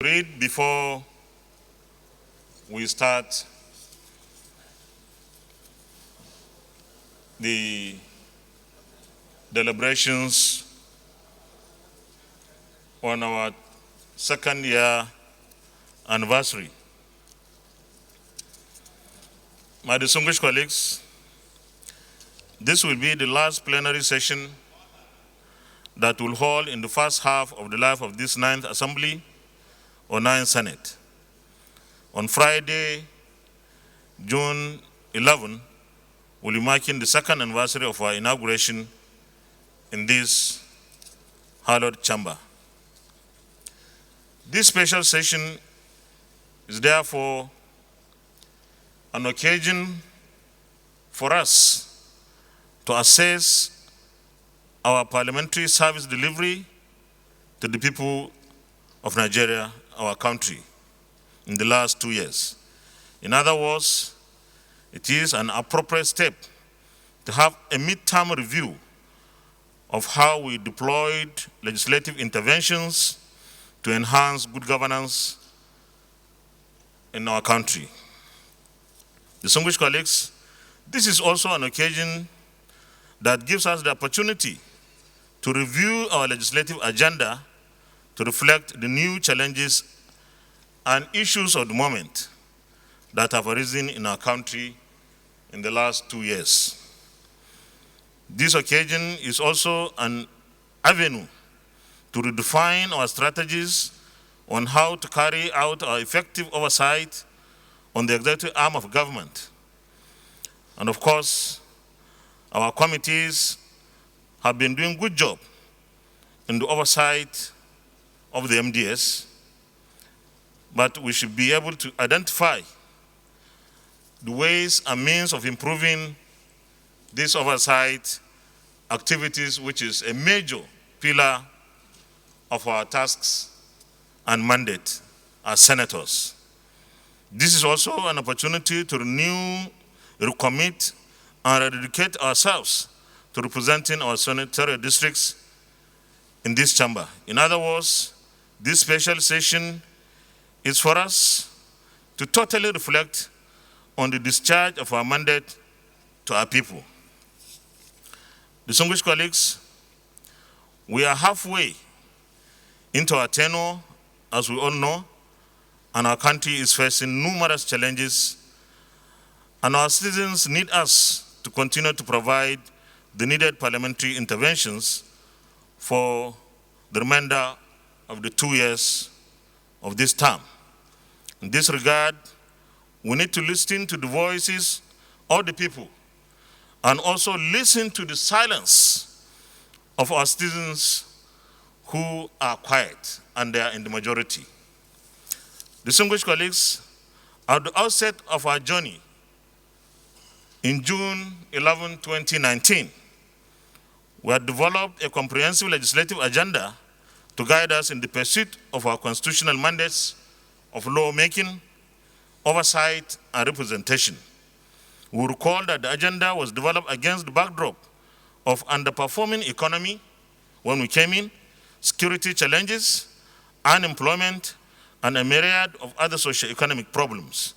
Read before we start the deliberations on our second year anniversary. My distinguished colleagues, this will be the last plenary session that will hold in the first half of the life of this 9th Assembly or 9th Senate. On Friday, June 11, we'll be marking the second anniversary of our inauguration in this hallowed chamber. This special session is therefore an occasion for us to assess our parliamentary service delivery to the people of Nigeria, our country, in the last 2 years. In other words, it is an appropriate step to have a midterm review of how we deployed legislative interventions to enhance good governance in our country. Distinguished colleagues, this is also an occasion that gives us the opportunity to review our legislative agenda to reflect the new challenges and issues of the moment that have arisen in our country in the last 2 years. This occasion is also an avenue to redefine our strategies on how to carry out our effective oversight on the executive arm of government. And of course, our committees have been doing a good job in the oversight of the MDS, but we should be able to identify the ways and means of improving this oversight activities, which is a major pillar of our tasks and mandate as senators. This is also an opportunity to renew, recommit, and dedicate ourselves to representing our senatorial districts in this chamber. In other words, this special session is for us to totally reflect on the discharge of our mandate to our people. Distinguished colleagues, we are halfway into our tenure, as we all know, and our country is facing numerous challenges, and our citizens need us to continue to provide the needed parliamentary interventions for the remainder of the 2 years of this term. In this regard, we need to listen to the voices of the people and also listen to the silence of our citizens who are quiet and they are in the majority. Distinguished colleagues, at the outset of our journey in June 11, 2019, we had developed a comprehensive legislative agenda to guide us in the pursuit of our constitutional mandates of lawmaking, oversight, and representation. We recall that the agenda was developed against the backdrop of underperforming economy when we came in, security challenges, unemployment, and a myriad of other socio-economic problems.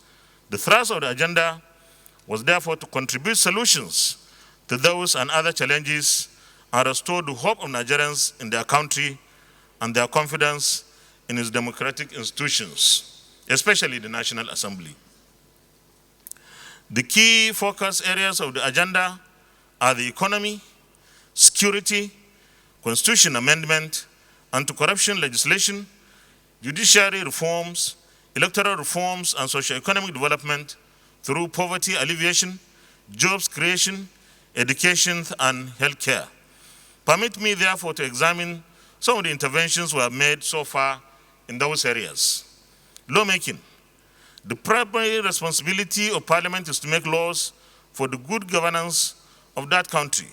The thrust of the agenda was therefore to contribute solutions to those and other challenges and restore the hope of Nigerians in their country and their confidence in its democratic institutions, especially the National Assembly. The key focus areas of the agenda are the economy, security, constitution amendment, anti-corruption legislation, judiciary reforms, electoral reforms, and socio-economic development through poverty alleviation, jobs creation, education, and healthcare. Permit me, therefore, to examine some of the interventions we have made so far in those areas. Lawmaking. The primary responsibility of Parliament is to make laws for the good governance of that country.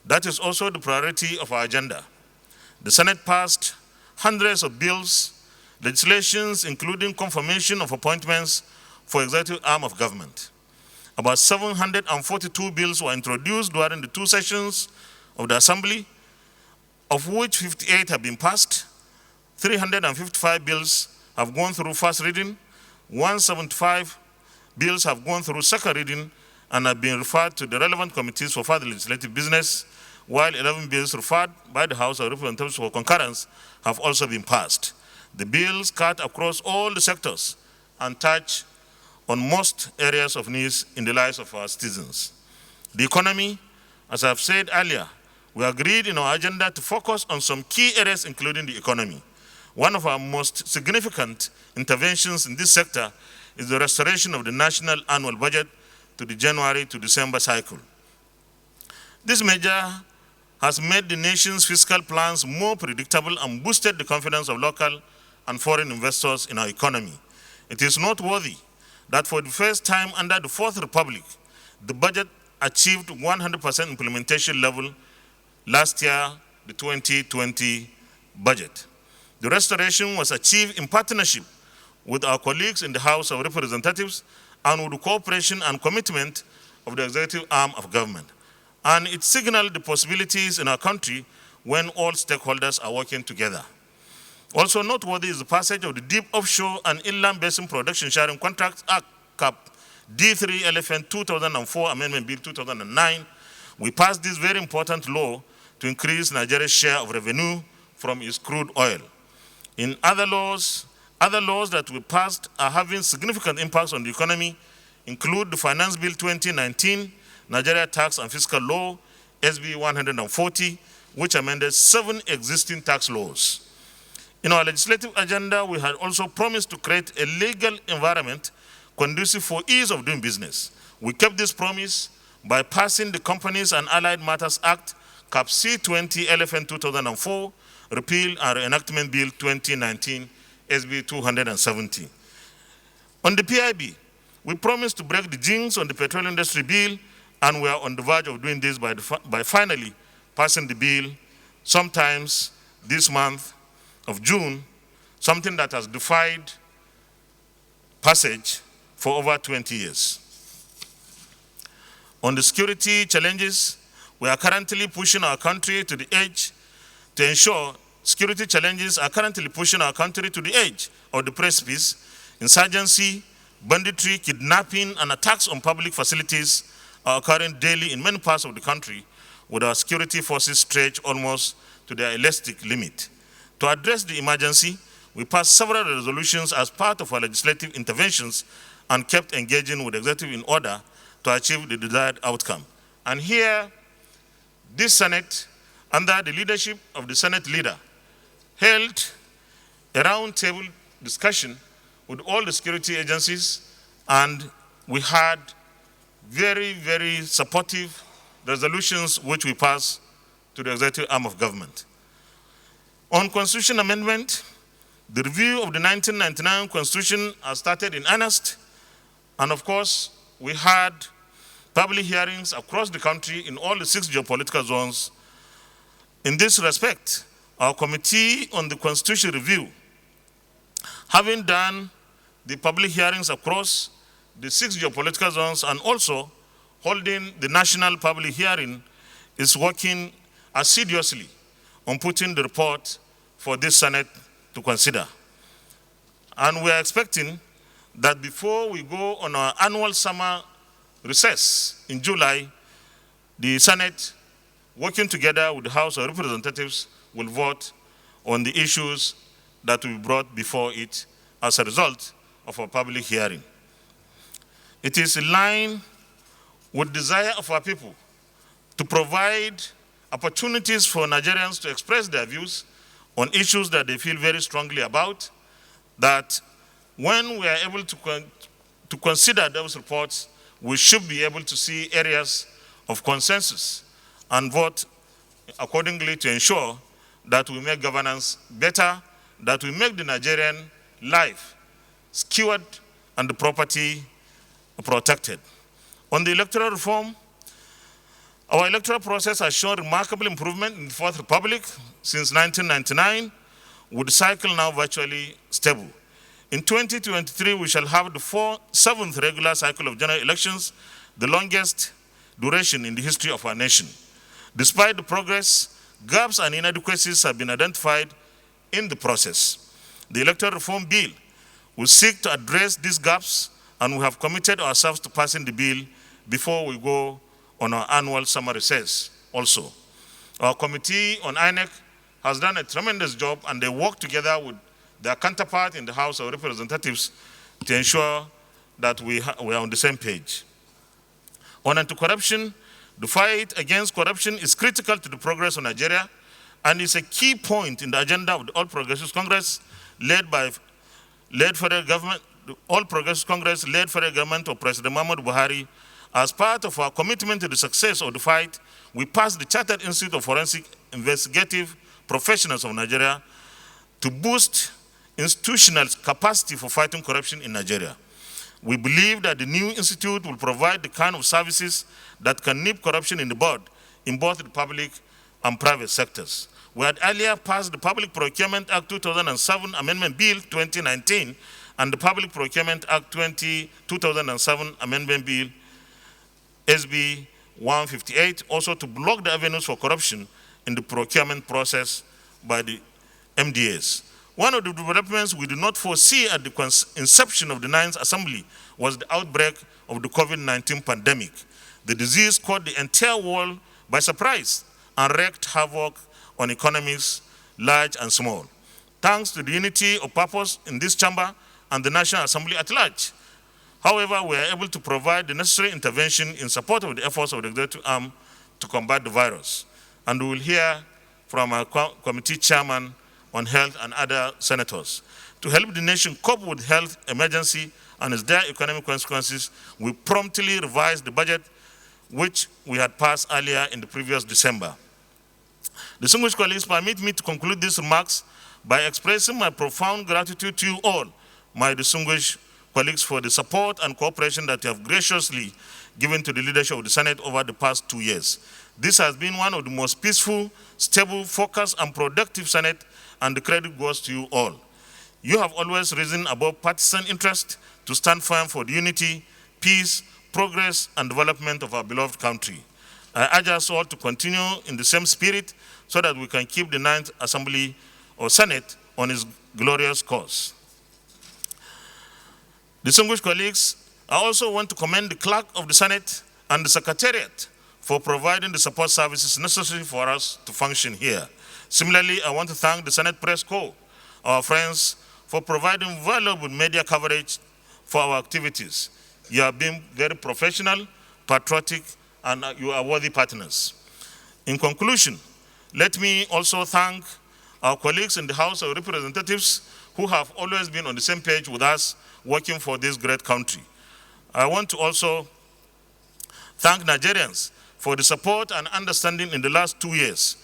That is also the priority of our agenda. The Senate passed hundreds of bills, legislations including confirmation of appointments for executive arm of government. About 742 bills were introduced during the 2 sessions of the Assembly, of which 58 have been passed, 355 bills have gone through first reading, 175 bills have gone through second reading and have been referred to the relevant committees for further legislative business, while 11 bills referred by the House of Representatives for concurrence have also been passed. The bills cut across all the sectors and touch on most areas of needs in the lives of our citizens. The economy, as I've said earlier, we agreed in our agenda to focus on some key areas, including the economy. One of our most significant interventions in this sector is the restoration of the national annual budget to the January to December cycle. This measure has made the nation's fiscal plans more predictable and boosted the confidence of local and foreign investors in our economy. It is noteworthy that for the first time under the Fourth Republic, the budget achieved 100% implementation level last year, the 2020 budget. The restoration was achieved in partnership with our colleagues in the House of Representatives and with the cooperation and commitment of the executive arm of government. And it signaled the possibilities in our country when all stakeholders are working together. Also noteworthy is the passage of the Deep Offshore and Inland Basin Production Sharing Contracts Act, CAP, D3 LFN 2004 Amendment Bill 2009. We passed this very important law to increase Nigeria's share of revenue from its crude oil. In other laws that we passed are having significant impacts on the economy include the Finance Bill 2019, Nigeria Tax and Fiscal Law, SB 140, which amended 7 existing tax laws. In our legislative agenda, we had also promised to create a legal environment conducive for ease of doing business. We kept this promise by passing the Companies and Allied Matters Act, CAP C20 LFN 2004, Repeal and Reenactment Bill 2019, SB 270. On the PIB, we promised to break the jinx on the petrol industry bill, and we are on the verge of doing this by finally passing the bill sometimes this month of June, something that has defied passage for over 20 years. On the security challenges, we are currently pushing our country to the edge to ensure security challenges are currently pushing our country to the edge of the precipice. Insurgency, banditry, kidnapping, and attacks on public facilities are occurring daily in many parts of the country, with our security forces stretched almost to their elastic limit. To address the emergency, we passed several resolutions as part of our legislative interventions and kept engaging with the executive in order to achieve the desired outcome. And here, this Senate, under the leadership of the Senate leader, held a roundtable discussion with all the security agencies, and we had very, very supportive resolutions which we passed to the executive arm of government. On constitution amendment, the review of the 1999 Constitution has started in earnest, and of course, we had public hearings across the country in all the 6 geopolitical zones. In this respect, our Committee on the Constitution Review, having done the public hearings across the 6 geopolitical zones and also holding the national public hearing, is working assiduously on putting the report for this Senate to consider. And we are expecting that before we go on our annual summer recess in July, the Senate, working together with the House of Representatives, will vote on the issues that will be brought before it as a result of our public hearing. It is in line with the desire of our people to provide opportunities for Nigerians to express their views on issues that they feel very strongly about, that when we are able to consider those reports, we should be able to see areas of consensus and vote accordingly to ensure that we make governance better, that we make the Nigerian life secured and the property protected. On the electoral reform, our electoral process has shown remarkable improvement in the Fourth Republic since 1999, with the cycle now virtually stable. In 2023, we shall have the 7th regular cycle of general elections, the longest duration in the history of our nation. Despite the progress, gaps and inadequacies have been identified in the process. The electoral reform bill We seek to address these gaps, and we have committed ourselves to passing the bill before we go on our annual summer recess also. Our committee on INEC has done a tremendous job, and they work together with their counterpart in the House of Representatives to ensure that we are on the same page. On anti-corruption, the fight against corruption is critical to the progress of Nigeria and is a key point in the agenda of the All Progressives Congress led federal government, the All Progressives Congress led federal government of President Muhammadu Buhari. As part of our commitment to the success of the fight, we passed the Chartered Institute of Forensic Investigative Professionals of Nigeria to boost institutional capacity for fighting corruption in Nigeria. We believe that the new institute will provide the kind of services that can nip corruption in the bud in both the public and private sectors. We had earlier passed the Public Procurement Act 2007 Amendment Bill 2019 and the Public Procurement Act 2007 Amendment Bill SB 158, also to block the avenues for corruption in the procurement process by the MDAs. One of the developments we did not foresee at the inception of the Ninth Assembly was the outbreak of the COVID-19 pandemic. The disease caught the entire world by surprise and wreaked havoc on economies, large and small. Thanks to the unity of purpose in this chamber and the National Assembly at large. However, we are able to provide the necessary intervention in support of the efforts of the executive arm to combat the virus. And we will hear from our committee chairman on health and other senators. To help the nation cope with health emergency and its dire economic consequences, we promptly revised the budget which we had passed earlier in the previous December. Distinguished colleagues, permit me to conclude these remarks by expressing my profound gratitude to you all, my distinguished colleagues, for the support and cooperation that you have graciously given to the leadership of the Senate over the past 2 years. This has been one of the most peaceful, stable, focused, and productive Senate, and the credit goes to you all. You have always risen above partisan interest to stand firm for the unity, peace, progress, and development of our beloved country. I urge us all to continue in the same spirit so that we can keep the Ninth Assembly or Senate on its glorious course. Distinguished colleagues, I also want to commend the clerk of the Senate and the Secretariat for providing the support services necessary for us to function here. Similarly, I want to thank the Senate Press Corps, our friends, for providing valuable media coverage for our activities. You have been very professional, patriotic, and you are worthy partners. In conclusion, let me also thank our colleagues in the House of Representatives who have always been on the same page with us working for this great country. I want to also thank Nigerians for the support and understanding in the last 2 years.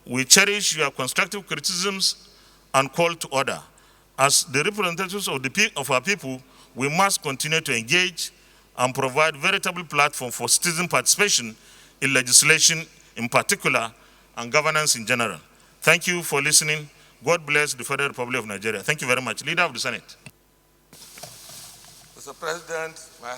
We cherish your constructive criticisms and call to order. As the representatives of our people, we must continue to engage and provide veritable platform for citizen participation in legislation in particular and governance in general. Thank you for listening. God bless the Federal Republic of Nigeria. Thank you very much. Leader of the Senate. Mr. President, my